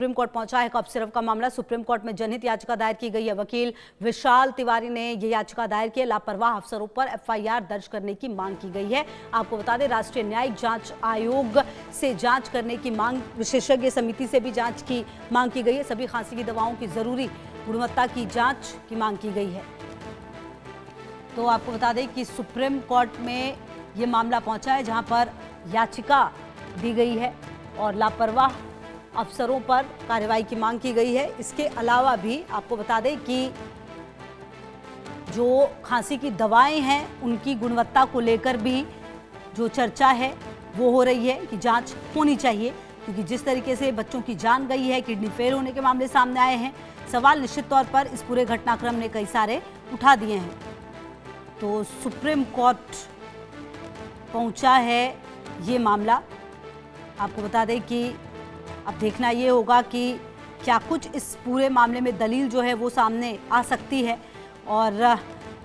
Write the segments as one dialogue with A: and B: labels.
A: Supreme court पहुंचा है cough syrup का मामला। सुप्रीम कोर्ट में जनहित याचिका दायर की गई है। वकील विशाल तिवारी ने यह याचिका दायर की है। लापरवाह अफसरों पर एफआईआर दर्ज करने की मांग की गई है। आपको बता दें, राष्ट्रीय न्यायिक जांच आयोग से जांच करने की मांग, विशेषज्ञ समिति से भी जांच की मांग की गई है। सभी खांसी की दवाओं की जरूरी गुणवत्ता की जांच की मांग की गई है। तो आपको बता दें कि सुप्रीम कोर्ट में ये मामला पहुंचा है, जहां पर याचिका दी गई है और लापरवाह अफसरों पर कार्रवाई की मांग की गई है। इसके अलावा भी आपको बता दें कि जो खांसी की दवाएं हैं उनकी गुणवत्ता को लेकर भी जो चर्चा है वो हो रही है कि जांच होनी चाहिए, क्योंकि जिस तरीके से बच्चों की जान गई है, किडनी फेल होने के मामले सामने आए हैं, सवाल निश्चित तौर पर इस पूरे घटनाक्रम ने कई सारे उठा दिए हैं। तो सुप्रीम कोर्ट पहुंचा है ये मामला। आपको बता दें कि अब देखना ये होगा कि क्या कुछ इस पूरे मामले में दलील जो है वो सामने आ सकती है। और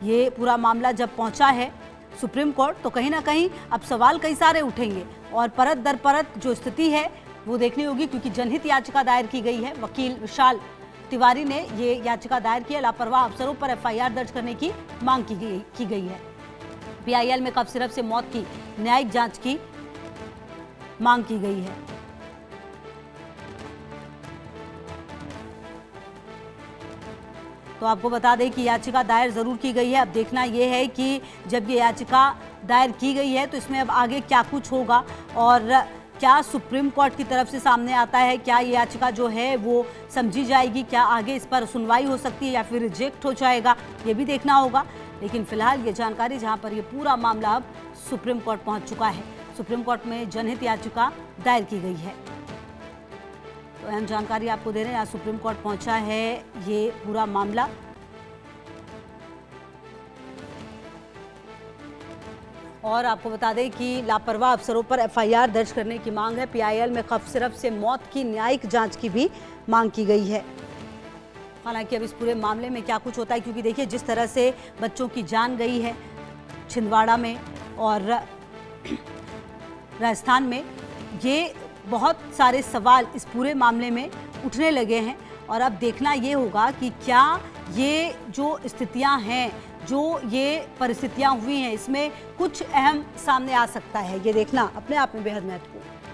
A: ये पूरा मामला जब पहुंचा है सुप्रीम कोर्ट, तो कहीं ना कहीं अब सवाल कई सारे उठेंगे और परत दर परत जो स्थिति है वो देखनी होगी, क्योंकि जनहित याचिका दायर की गई है। वकील विशाल तिवारी ने ये याचिका दायर की है। लापरवाह अफसरों पर एफआईआर दर्ज करने की मांग की गई है। पीआईएल में कफ सिरप से मौत की न्यायिक जांच की मांग की गई है। तो आपको बता दें कि याचिका दायर जरूर की गई है। अब देखना यह है कि जब ये याचिका दायर की गई है तो इसमें अब आगे क्या कुछ होगा और क्या सुप्रीम कोर्ट की तरफ से सामने आता है, क्या ये याचिका जो है वो समझी जाएगी, क्या आगे इस पर सुनवाई हो सकती है या फिर रिजेक्ट हो जाएगा, ये भी देखना होगा। लेकिन फिलहाल ये जानकारी, जहां पर ये पूरा मामला अब सुप्रीम कोर्ट पहुंच चुका है, सुप्रीम कोर्ट में जनहित याचिका दायर की गई है। तो अहम जानकारी आपको दे रहे हैं, आज सुप्रीम कोर्ट पहुंचा है ये पूरा मामला। और आपको बता दें कि लापरवाह अफसरों पर एफआईआर दर्ज करने की मांग है। पीआईएल में कफ सिरप से मौत की न्यायिक जांच की भी मांग की गई है। हालांकि अब इस पूरे मामले में क्या कुछ होता है, क्योंकि देखिए जिस तरह से बच्चों की जान गई है छिंदवाड़ा में और राजस्थान में, ये बहुत सारे सवाल इस पूरे मामले में उठने लगे हैं। और अब देखना ये होगा कि क्या ये जो स्थितियां हैं, जो ये परिस्थितियां हुई हैं, इसमें कुछ अहम सामने आ सकता है। ये देखना अपने आप में बेहद महत्वपूर्ण है।